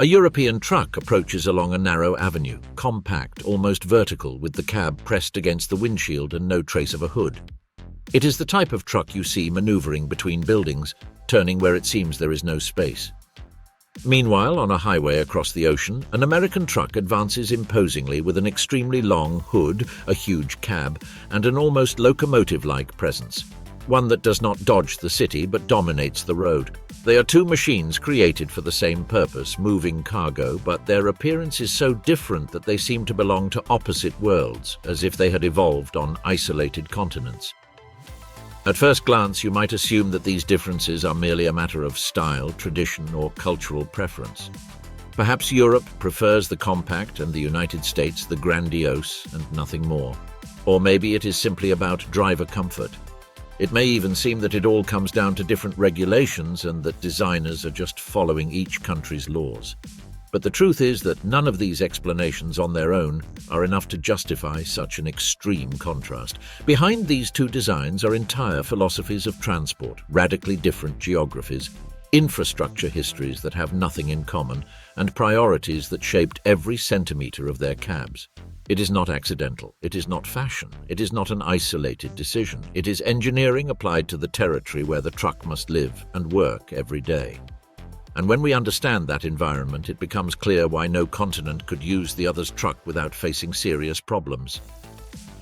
A European truck approaches along a narrow avenue, compact, almost vertical, with the cab pressed against the windshield and no trace of a hood. It is the type of truck you see maneuvering between buildings, turning where it seems there is no space. Meanwhile, on a highway across the ocean, an American truck advances imposingly with an extremely long hood, a huge cab, and an almost locomotive-like presence. One that does not dodge the city but dominates the road. They are two machines created for the same purpose, moving cargo, but their appearance is so different that they seem to belong to opposite worlds, as if they had evolved on isolated continents. At first glance, you might assume that these differences are merely a matter of style, tradition, or cultural preference. Perhaps Europe prefers the compact and the United States the grandiose and nothing more. Or maybe it is simply about driver comfort. It may even seem that it all comes down to different regulations and that designers are just following each country's laws. But the truth is that none of these explanations on their own are enough to justify such an extreme contrast. Behind these two designs are entire philosophies of transport, radically different geographies, infrastructure histories that have nothing in common, and priorities that shaped every centimeter of their cabs. It is not accidental. It is not fashion. It is not an isolated decision. It is engineering applied to the territory where the truck must live and work every day. And when we understand that environment, it becomes clear why no continent could use the other's truck without facing serious problems.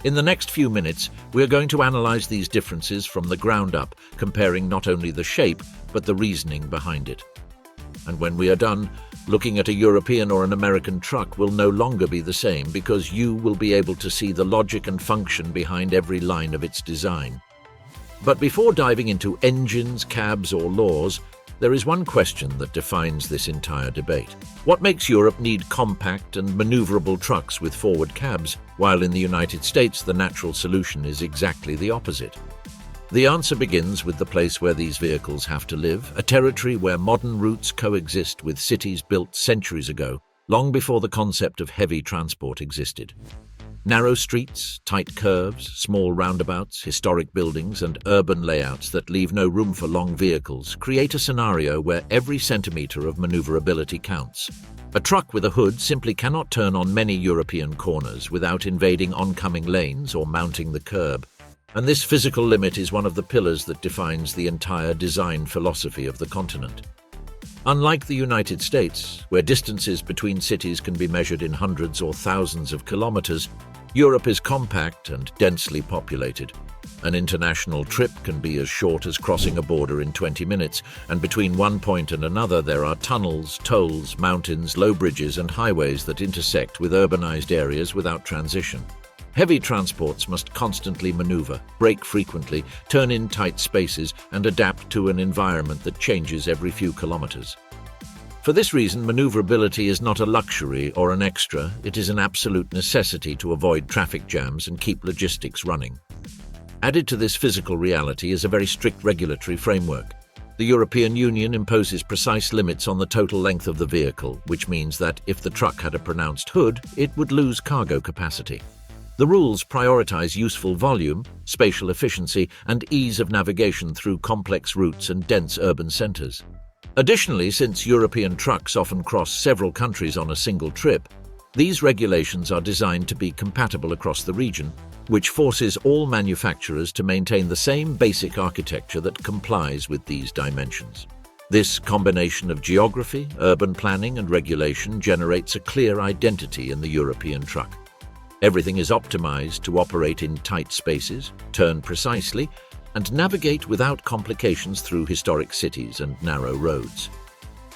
In the next few minutes, we are going to analyze these differences from the ground up, comparing not only the shape, but the reasoning behind it. And when we are done, looking at a European or an American truck will no longer be the same because you will be able to see the logic and function behind every line of its design. But before diving into engines, cabs, or laws, there is one question that defines this entire debate. What makes Europe need compact and maneuverable trucks with forward cabs, while in the United States the natural solution is exactly the opposite? The answer begins with the place where these vehicles have to live, a territory where modern routes coexist with cities built centuries ago, long before the concept of heavy transport existed. Narrow streets, tight curves, small roundabouts, historic buildings, and urban layouts that leave no room for long vehicles create a scenario where every centimeter of maneuverability counts. A truck with a hood simply cannot turn on many European corners without invading oncoming lanes or mounting the curb. And this physical limit is one of the pillars that defines the entire design philosophy of the continent. Unlike the United States, where distances between cities can be measured in hundreds or thousands of kilometers, Europe is compact and densely populated. An international trip can be as short as crossing a border in 20 minutes, and between one point and another there are tunnels, tolls, mountains, low bridges, and highways that intersect with urbanized areas without transition. Heavy transports must constantly maneuver, brake frequently, turn in tight spaces, and adapt to an environment that changes every few kilometers. For this reason, maneuverability is not a luxury or an extra, it is an absolute necessity to avoid traffic jams and keep logistics running. Added to this physical reality is a very strict regulatory framework. The European Union imposes precise limits on the total length of the vehicle, which means that if the truck had a pronounced hood, it would lose cargo capacity. The rules prioritize useful volume, spatial efficiency, and ease of navigation through complex routes and dense urban centers. Additionally, since European trucks often cross several countries on a single trip, these regulations are designed to be compatible across the region, which forces all manufacturers to maintain the same basic architecture that complies with these dimensions. This combination of geography, urban planning, and regulation generates a clear identity in the European truck. Everything is optimized to operate in tight spaces, turn precisely, and navigate without complications through historic cities and narrow roads.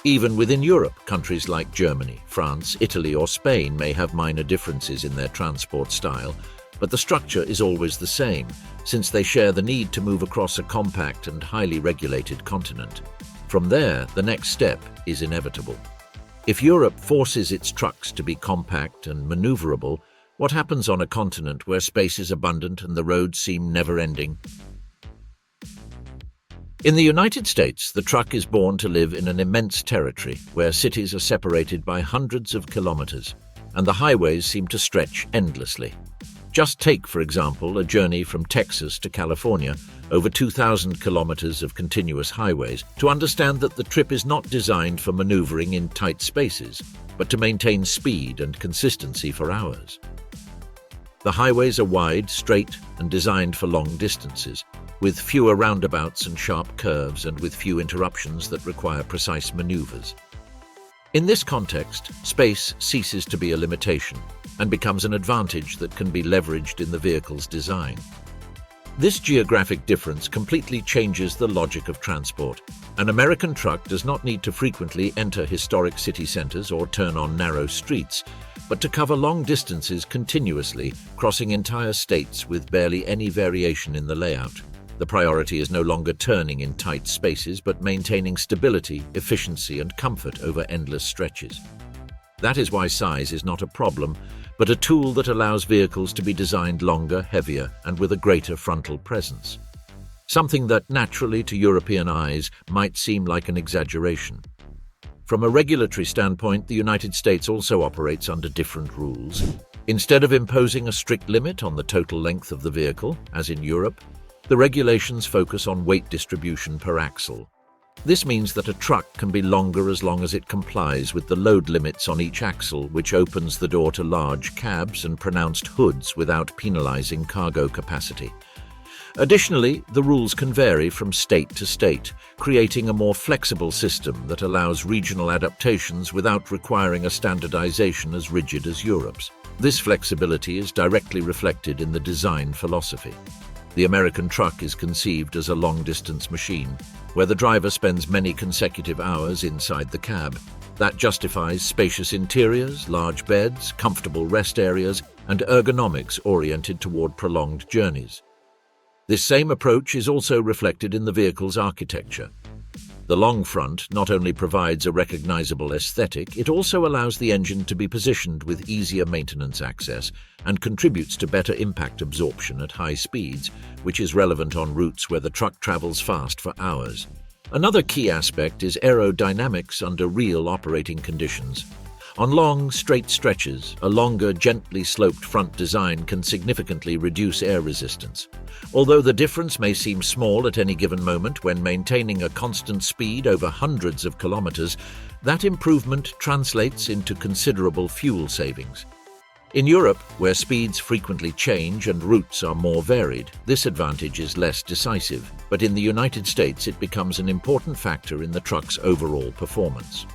Even within Europe, countries like Germany, France, Italy, or Spain may have minor differences in their transport style, but the structure is always the same, since they share the need to move across a compact and highly regulated continent. From there, the next step is inevitable. If Europe forces its trucks to be compact and maneuverable, what happens on a continent where space is abundant and the roads seem never-ending? In the United States, the truck is born to live in an immense territory where cities are separated by hundreds of kilometers, and the highways seem to stretch endlessly. Just take, for example, a journey from Texas to California, over 2,000 kilometers of continuous highways, to understand that the trip is not designed for maneuvering in tight spaces, but to maintain speed and consistency for hours. The highways are wide, straight, and designed for long distances, with fewer roundabouts and sharp curves and with few interruptions that require precise maneuvers. In this context, space ceases to be a limitation and becomes an advantage that can be leveraged in the vehicle's design. This geographic difference completely changes the logic of transport. An American truck does not need to frequently enter historic city centers or turn on narrow streets, but to cover long distances continuously, crossing entire states with barely any variation in the layout. The priority is no longer turning in tight spaces, but maintaining stability, efficiency, and comfort over endless stretches. That is why size is not a problem, but a tool that allows vehicles to be designed longer, heavier, and with a greater frontal presence. Something that, naturally to European eyes, might seem like an exaggeration. From a regulatory standpoint, the United States also operates under different rules. Instead of imposing a strict limit on the total length of the vehicle, as in Europe, the regulations focus on weight distribution per axle. This means that a truck can be longer as long as it complies with the load limits on each axle, which opens the door to large cabs and pronounced hoods without penalizing cargo capacity. Additionally, the rules can vary from state to state, creating a more flexible system that allows regional adaptations without requiring a standardization as rigid as Europe's. This flexibility is directly reflected in the design philosophy. The American truck is conceived as a long-distance machine, where the driver spends many consecutive hours inside the cab. That justifies spacious interiors, large beds, comfortable rest areas, and ergonomics oriented toward prolonged journeys. This same approach is also reflected in the vehicle's architecture. The long front not only provides a recognizable aesthetic, it also allows the engine to be positioned with easier maintenance access and contributes to better impact absorption at high speeds, which is relevant on routes where the truck travels fast for hours. Another key aspect is aerodynamics under real operating conditions. On long, straight stretches, a longer, gently sloped front design can significantly reduce air resistance. Although the difference may seem small at any given moment when maintaining a constant speed over hundreds of kilometers, that improvement translates into considerable fuel savings. In Europe, where speeds frequently change and routes are more varied, this advantage is less decisive, but in the United States it becomes an important factor in the truck's overall performance.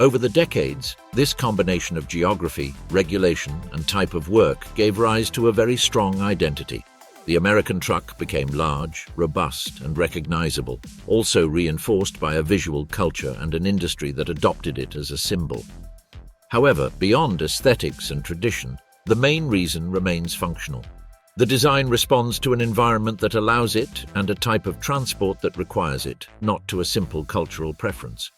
Over the decades, this combination of geography, regulation, and type of work gave rise to a very strong identity. The American truck became large, robust, and recognizable, also reinforced by a visual culture and an industry that adopted it as a symbol. However, beyond aesthetics and tradition, the main reason remains functional. The design responds to an environment that allows it and a type of transport that requires it, not to a simple cultural preference.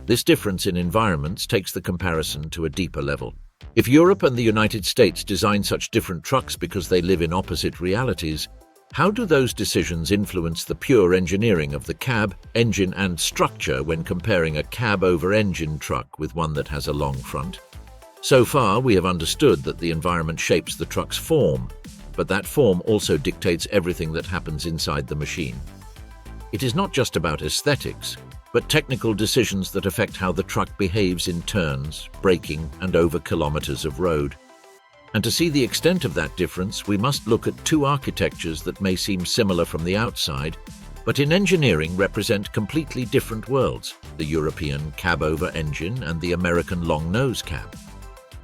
This difference in environments takes the comparison to a deeper level. If Europe and the United States design such different trucks because they live in opposite realities, how do those decisions influence the pure engineering of the cab, engine, and structure when comparing a cab-over-engine truck with one that has a long front? So far, we have understood that the environment shapes the truck's form, but that form also dictates everything that happens inside the machine. It is not just about aesthetics, but technical decisions that affect how the truck behaves in turns, braking, and over kilometers of road. And to see the extent of that difference, we must look at two architectures that may seem similar from the outside, but in engineering represent completely different worlds: the European cab-over-engine and the American long-nose cab.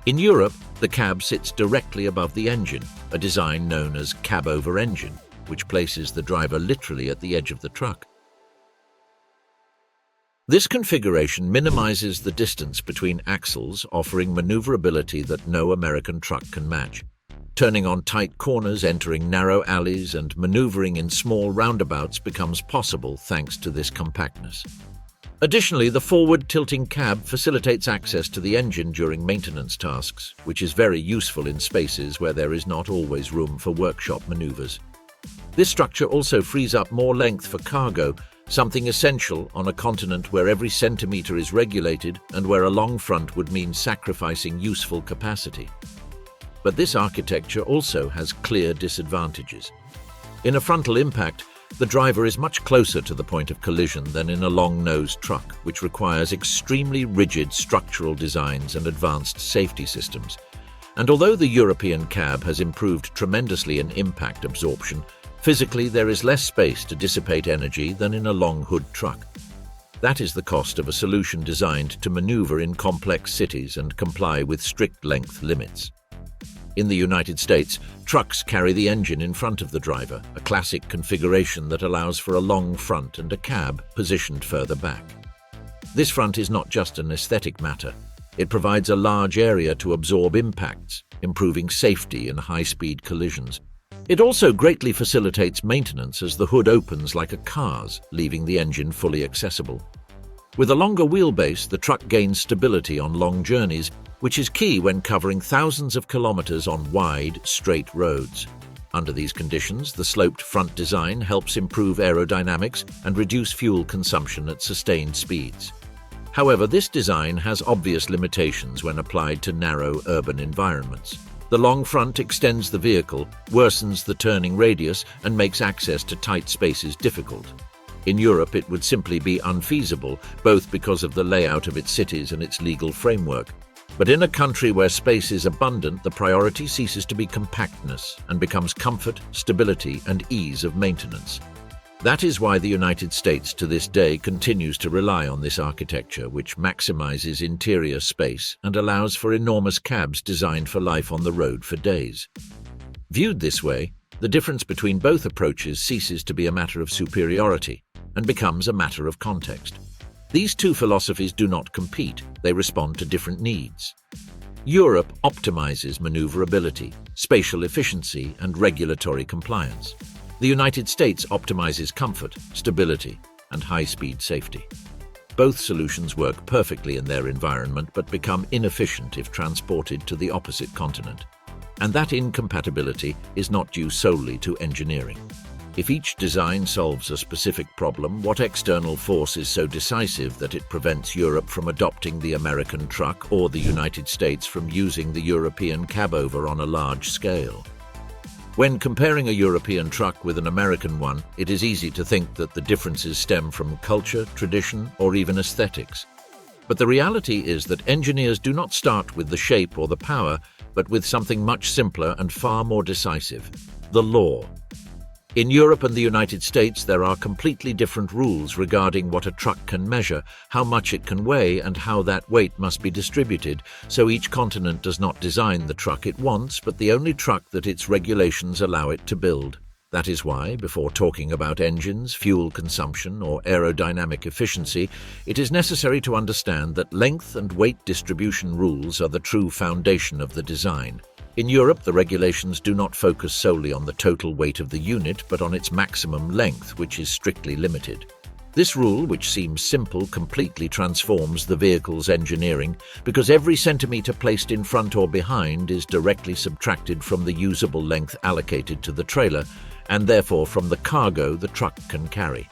In Europe, the cab sits directly above the engine, a design known as cab-over-engine, which places the driver literally at the edge of the truck. This configuration minimizes the distance between axles, offering maneuverability that no American truck can match. Turning on tight corners, entering narrow alleys, and maneuvering in small roundabouts becomes possible thanks to this compactness. Additionally, the forward-tilting cab facilitates access to the engine during maintenance tasks, which is very useful in spaces where there is not always room for workshop maneuvers. This structure also frees up more length for cargo, something essential on a continent where every centimeter is regulated and where a long front would mean sacrificing useful capacity. But this architecture also has clear disadvantages. In a frontal impact, the driver is much closer to the point of collision than in a long-nosed truck, which requires extremely rigid structural designs and advanced safety systems. And although the European cab has improved tremendously in impact absorption, physically there is less space to dissipate energy than in a long-hood truck. That is the cost of a solution designed to maneuver in complex cities and comply with strict length limits. In the United States, trucks carry the engine in front of the driver, a classic configuration that allows for a long front and a cab positioned further back. This front is not just an aesthetic matter. It provides a large area to absorb impacts, improving safety in high-speed collisions. It also greatly facilitates maintenance as the hood opens like a car's, leaving the engine fully accessible. With a longer wheelbase, the truck gains stability on long journeys, which is key when covering thousands of kilometers on wide, straight roads. Under these conditions, the sloped front design helps improve aerodynamics and reduce fuel consumption at sustained speeds. However, this design has obvious limitations when applied to narrow urban environments. The long front extends the vehicle, worsens the turning radius, and makes access to tight spaces difficult. In Europe, it would simply be unfeasible, both because of the layout of its cities and its legal framework. But in a country where space is abundant, the priority ceases to be compactness and becomes comfort, stability, and ease of maintenance. That is why the United States to this day continues to rely on this architecture, which maximizes interior space and allows for enormous cabs designed for life on the road for days. Viewed this way, the difference between both approaches ceases to be a matter of superiority and becomes a matter of context. These two philosophies do not compete, they respond to different needs. Europe optimizes maneuverability, spatial efficiency, and regulatory compliance. The United States optimizes comfort, stability, and high-speed safety. Both solutions work perfectly in their environment but become inefficient if transported to the opposite continent. And that incompatibility is not due solely to engineering. If each design solves a specific problem, what external force is so decisive that it prevents Europe from adopting the American truck or the United States from using the European cabover on a large scale? When comparing a European truck with an American one, it is easy to think that the differences stem from culture, tradition, or even aesthetics. But the reality is that engineers do not start with the shape or the power, but with something much simpler and far more decisive: the law. In Europe and the United States, there are completely different rules regarding what a truck can measure, how much it can weigh, and how that weight must be distributed, so each continent does not design the truck it wants, but the only truck that its regulations allow it to build. That is why, before talking about engines, fuel consumption, or aerodynamic efficiency, it is necessary to understand that length and weight distribution rules are the true foundation of the design. In Europe, the regulations do not focus solely on the total weight of the unit, but on its maximum length, which is strictly limited. This rule, which seems simple, completely transforms the vehicle's engineering, because every centimeter placed in front or behind is directly subtracted from the usable length allocated to the trailer, and therefore from the cargo the truck can carry.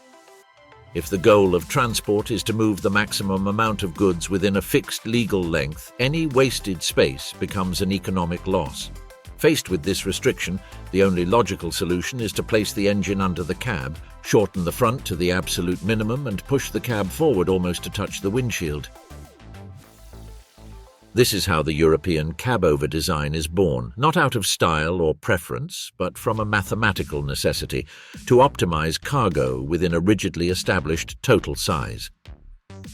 If the goal of transport is to move the maximum amount of goods within a fixed legal length, any wasted space becomes an economic loss. Faced with this restriction, the only logical solution is to place the engine under the cab, shorten the front to the absolute minimum, and push the cab forward almost to touch the windshield. This is how the European cabover design is born, not out of style or preference, but from a mathematical necessity to optimize cargo within a rigidly established total size.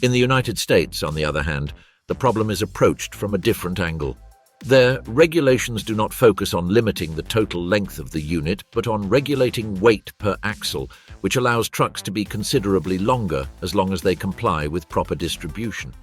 In the United States, on the other hand, the problem is approached from a different angle. There, regulations do not focus on limiting the total length of the unit, but on regulating weight per axle, which allows trucks to be considerably longer as long as they comply with proper distribution.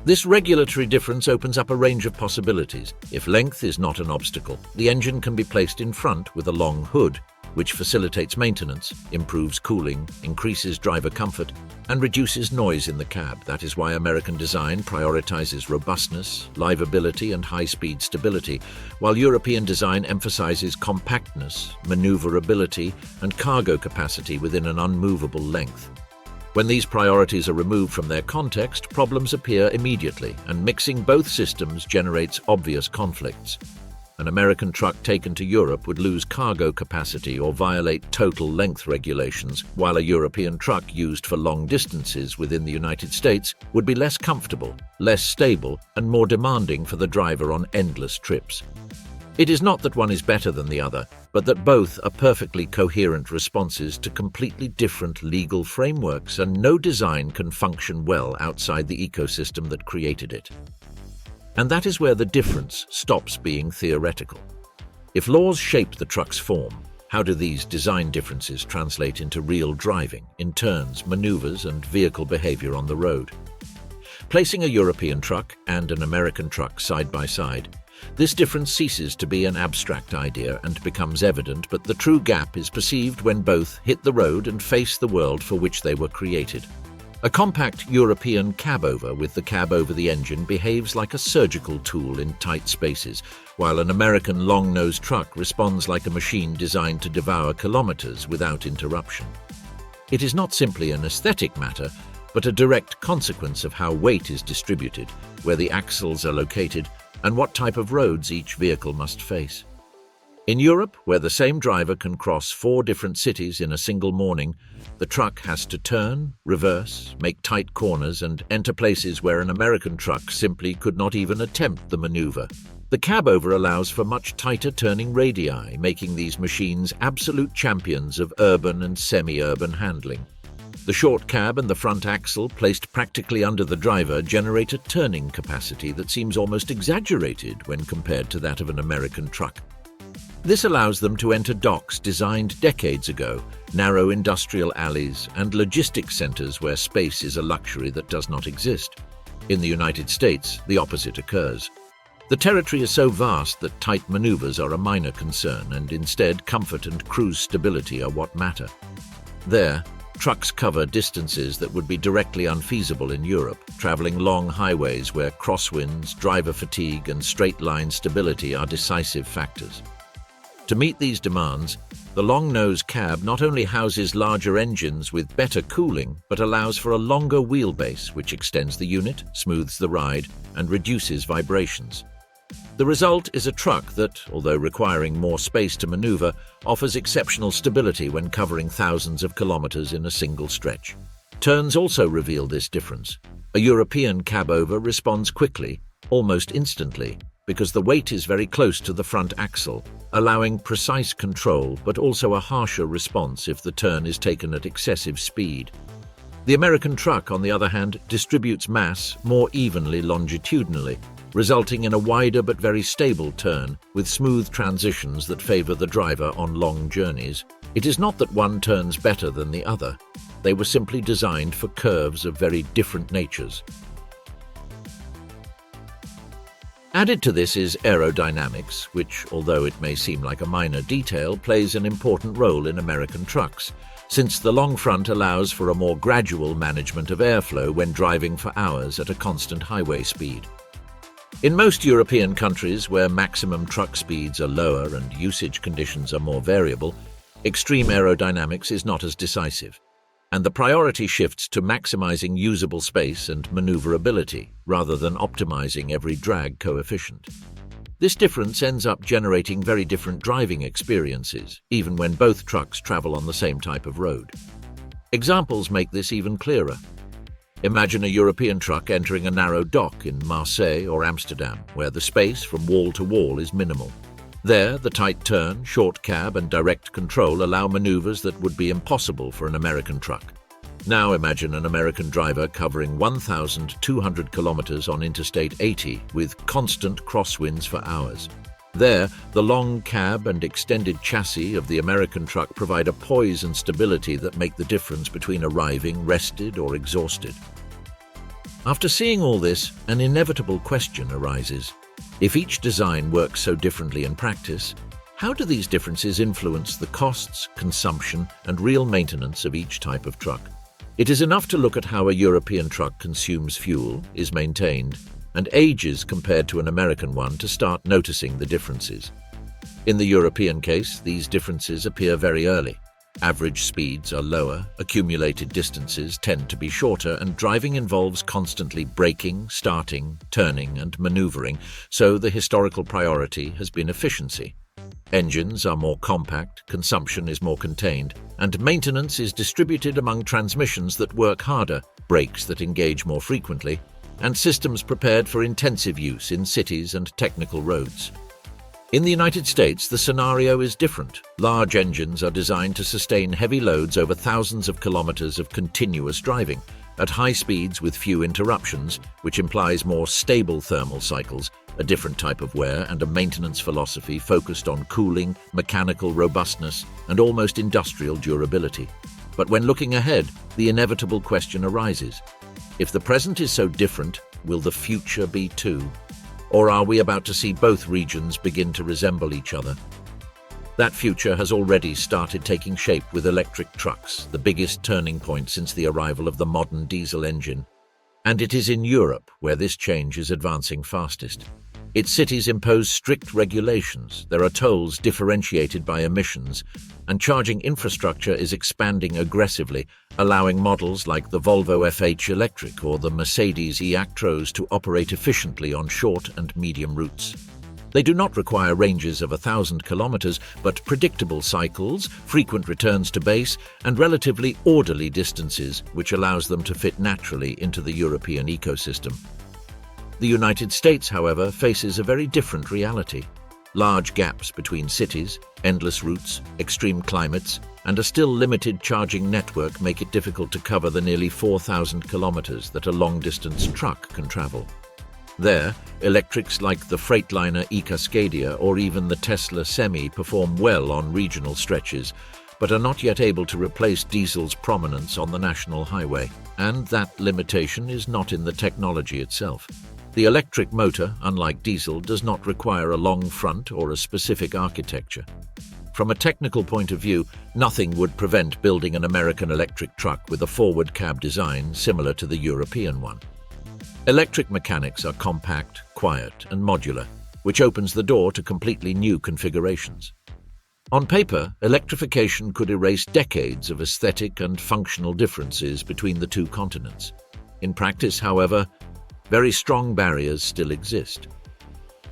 This regulatory difference opens up a range of possibilities. If length is not an obstacle, the engine can be placed in front with a long hood, which facilitates maintenance, improves cooling, increases driver comfort, and reduces noise in the cab. That is why American design prioritizes robustness, livability, and high-speed stability, while European design emphasizes compactness, maneuverability, and cargo capacity within an unmovable length. When these priorities are removed from their context, problems appear immediately, and mixing both systems generates obvious conflicts. An American truck taken to Europe would lose cargo capacity or violate total length regulations, while a European truck used for long distances within the United States would be less comfortable, less stable, and more demanding for the driver on endless trips. It is not that one is better than the other, but that both are perfectly coherent responses to completely different legal frameworks, and no design can function well outside the ecosystem that created it. And that is where the difference stops being theoretical. If laws shape the truck's form, how do these design differences translate into real driving, in turns, maneuvers, and vehicle behavior on the road? Placing a European truck and an American truck side by side, this difference ceases to be an abstract idea and becomes evident, but the true gap is perceived when both hit the road and face the world for which they were created. A compact European cabover with the cab over the engine behaves like a surgical tool in tight spaces, while an American long-nosed truck responds like a machine designed to devour kilometers without interruption. It is not simply an aesthetic matter, but a direct consequence of how weight is distributed, where the axles are located, and what type of roads each vehicle must face. In Europe, where the same driver can cross 4 different cities in a single morning, the truck has to turn, reverse, make tight corners, and enter places where an American truck simply could not even attempt the maneuver. The cabover allows for much tighter turning radii, making these machines absolute champions of urban and semi-urban handling. The short cab and the front axle, placed practically under the driver, generate a turning capacity that seems almost exaggerated when compared to that of an American truck. This allows them to enter docks designed decades ago, narrow industrial alleys, and logistics centers where space is a luxury that does not exist. In the United States, the opposite occurs. The territory is so vast that tight maneuvers are a minor concern, and instead comfort and cruise stability are what matter. There, trucks cover distances that would be directly unfeasible in Europe, traveling long highways where crosswinds, driver fatigue, and straight-line stability are decisive factors. To meet these demands, the long-nose cab not only houses larger engines with better cooling, but allows for a longer wheelbase, which extends the unit, smooths the ride, and reduces vibrations. The result is a truck that, although requiring more space to maneuver, offers exceptional stability when covering thousands of kilometers in a single stretch. Turns also reveal this difference. A European cabover responds quickly, almost instantly, because the weight is very close to the front axle, allowing precise control but also a harsher response if the turn is taken at excessive speed. The American truck, on the other hand, distributes mass more evenly longitudinally, resulting in a wider but very stable turn with smooth transitions that favor the driver on long journeys. It is not that one turns better than the other. They were simply designed for curves of very different natures. Added to this is aerodynamics, which, although it may seem like a minor detail, plays an important role in American trucks, since the long front allows for a more gradual management of airflow when driving for hours at a constant highway speed. In most European countries where maximum truck speeds are lower and usage conditions are more variable, extreme aerodynamics is not as decisive, and the priority shifts to maximizing usable space and maneuverability rather than optimizing every drag coefficient. This difference ends up generating very different driving experiences, even when both trucks travel on the same type of road. Examples make this even clearer. Imagine a European truck entering a narrow dock in Marseille or Amsterdam, where the space from wall to wall is minimal. There, the tight turn, short cab, and direct control allow maneuvers that would be impossible for an American truck. Now imagine an American driver covering 1,200 kilometers on Interstate 80 with constant crosswinds for hours. There, the long cab and extended chassis of the American truck provide a poise and stability that make the difference between arriving rested or exhausted. After seeing all this, an inevitable question arises. If each design works so differently in practice, how do these differences influence the costs, consumption, and real maintenance of each type of truck? It is enough to look at how a European truck consumes fuel, is maintained, and ages compared to an American one to start noticing the differences. In the European case, these differences appear very early. Average speeds are lower, accumulated distances tend to be shorter, and driving involves constantly braking, starting, turning, and maneuvering, so the historical priority has been efficiency. Engines are more compact, consumption is more contained, and maintenance is distributed among transmissions that work harder, brakes that engage more frequently, and systems prepared for intensive use in cities and technical roads. In the United States, the scenario is different. Large engines are designed to sustain heavy loads over thousands of kilometers of continuous driving, at high speeds with few interruptions, which implies more stable thermal cycles, a different type of wear, and a maintenance philosophy focused on cooling, mechanical robustness, and almost industrial durability. But when looking ahead, the inevitable question arises. If the present is so different, will the future be too? Or are we about to see both regions begin to resemble each other? That future has already started taking shape with electric trucks, the biggest turning point since the arrival of the modern diesel engine. And it is in Europe where this change is advancing fastest. Its cities impose strict regulations, there are tolls differentiated by emissions, and charging infrastructure is expanding aggressively, allowing models like the Volvo FH Electric or the Mercedes e-Actros to operate efficiently on short and medium routes. They do not require ranges of 1,000 kilometers, but predictable cycles, frequent returns to base, and relatively orderly distances, which allows them to fit naturally into the European ecosystem. The United States, however, faces a very different reality. Large gaps between cities, endless routes, extreme climates, and a still limited charging network make it difficult to cover the nearly 4,000 kilometers that a long-distance truck can travel. There, electrics like the Freightliner e-Cascadia or even the Tesla Semi perform well on regional stretches, but are not yet able to replace diesel's prominence on the national highway. And that limitation is not in the technology itself. The electric motor, unlike diesel, does not require a long front or a specific architecture. From a technical point of view, nothing would prevent building an American electric truck with a forward cab design similar to the European one. Electric mechanics are compact, quiet, and modular, which opens the door to completely new configurations. On paper, electrification could erase decades of aesthetic and functional differences between the two continents. In practice, however, very strong barriers still exist.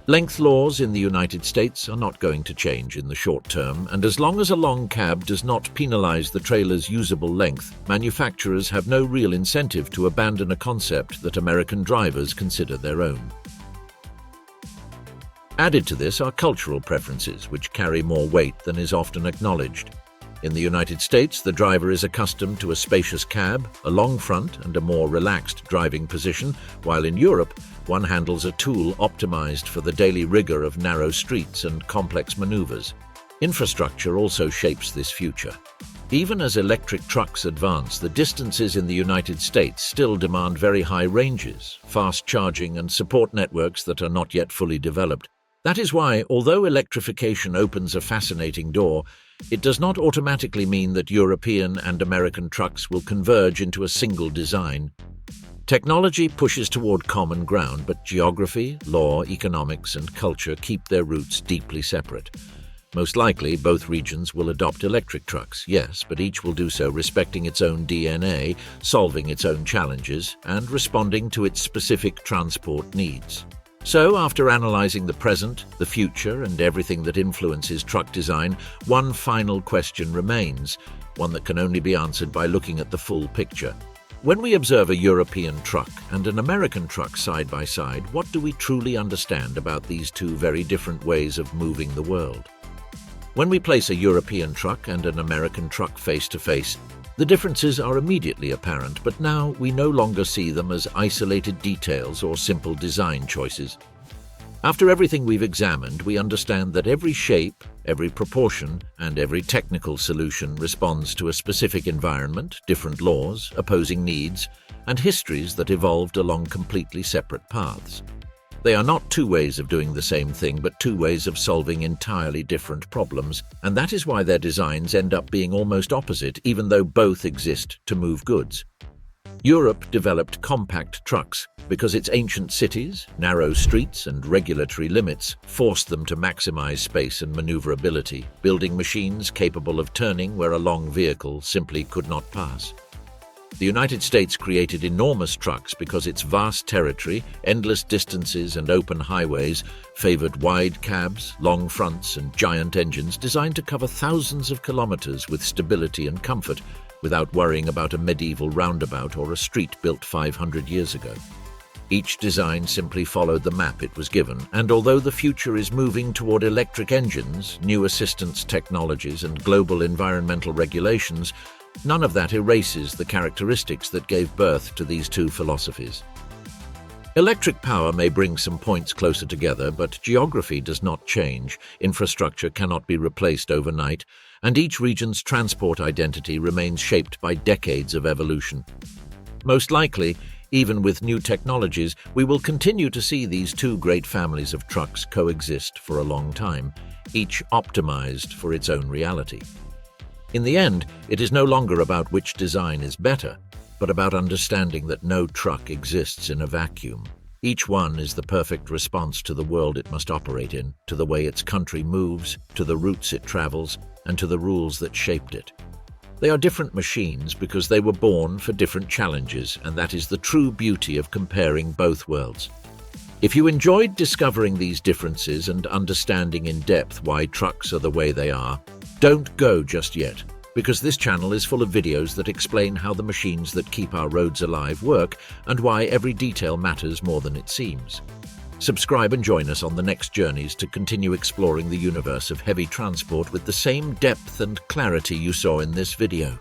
Length laws in the United States are not going to change in the short term, and as long as a long cab does not penalize the trailer's usable length, manufacturers have no real incentive to abandon a concept that American drivers consider their own. Added to this are cultural preferences, which carry more weight than is often acknowledged. In the United States, the driver is accustomed to a spacious cab, a long front, and a more relaxed driving position, while in Europe, one handles a tool optimized for the daily rigor of narrow streets and complex maneuvers. Infrastructure also shapes this future. Even as electric trucks advance, the distances in the United States still demand very high ranges, fast charging, and support networks that are not yet fully developed. That is why, although electrification opens a fascinating door, it does not automatically mean that European and American trucks will converge into a single design. Technology pushes toward common ground, but geography, law, economics, and culture keep their roots deeply separate. Most likely, both regions will adopt electric trucks, yes, but each will do so respecting its own DNA, solving its own challenges, and responding to its specific transport needs. So, after analyzing the present, the future, and everything that influences truck design, one final question remains, one that can only be answered by looking at the full picture. When we observe a European truck and an American truck side by side, what do we truly understand about these two very different ways of moving the world? When we place a European truck and an American truck face to face, the differences are immediately apparent, but now we no longer see them as isolated details or simple design choices. After everything we've examined, we understand that every shape, every proportion, and every technical solution responds to a specific environment, different laws, opposing needs, and histories that evolved along completely separate paths. They are not two ways of doing the same thing, but two ways of solving entirely different problems, and that is why their designs end up being almost opposite, even though both exist to move goods. Europe developed compact trucks because its ancient cities, narrow streets, and regulatory limits forced them to maximize space and maneuverability, building machines capable of turning where a long vehicle simply could not pass. The United States created enormous trucks because its vast territory, endless distances, and open highways favored wide cabs, long fronts, and giant engines designed to cover thousands of kilometers with stability and comfort without worrying about a medieval roundabout or a street built 500 years ago. Each design simply followed the map it was given, and although the future is moving toward electric engines, new assistance technologies, and global environmental regulations, none of that erases the characteristics that gave birth to these two philosophies. Electric power may bring some points closer together, but geography does not change, infrastructure cannot be replaced overnight, and each region's transport identity remains shaped by decades of evolution. Most likely, even with new technologies, we will continue to see these two great families of trucks coexist for a long time, each optimized for its own reality. In the end, it is no longer about which design is better, but about understanding that no truck exists in a vacuum. Each one is the perfect response to the world it must operate in, to the way its country moves, to the routes it travels, and to the rules that shaped it. They are different machines because they were born for different challenges, and that is the true beauty of comparing both worlds. If you enjoyed discovering these differences and understanding in depth why trucks are the way they are, don't go just yet, because this channel is full of videos that explain how the machines that keep our roads alive work and why every detail matters more than it seems. Subscribe and join us on the next journeys to continue exploring the universe of heavy transport with the same depth and clarity you saw in this video.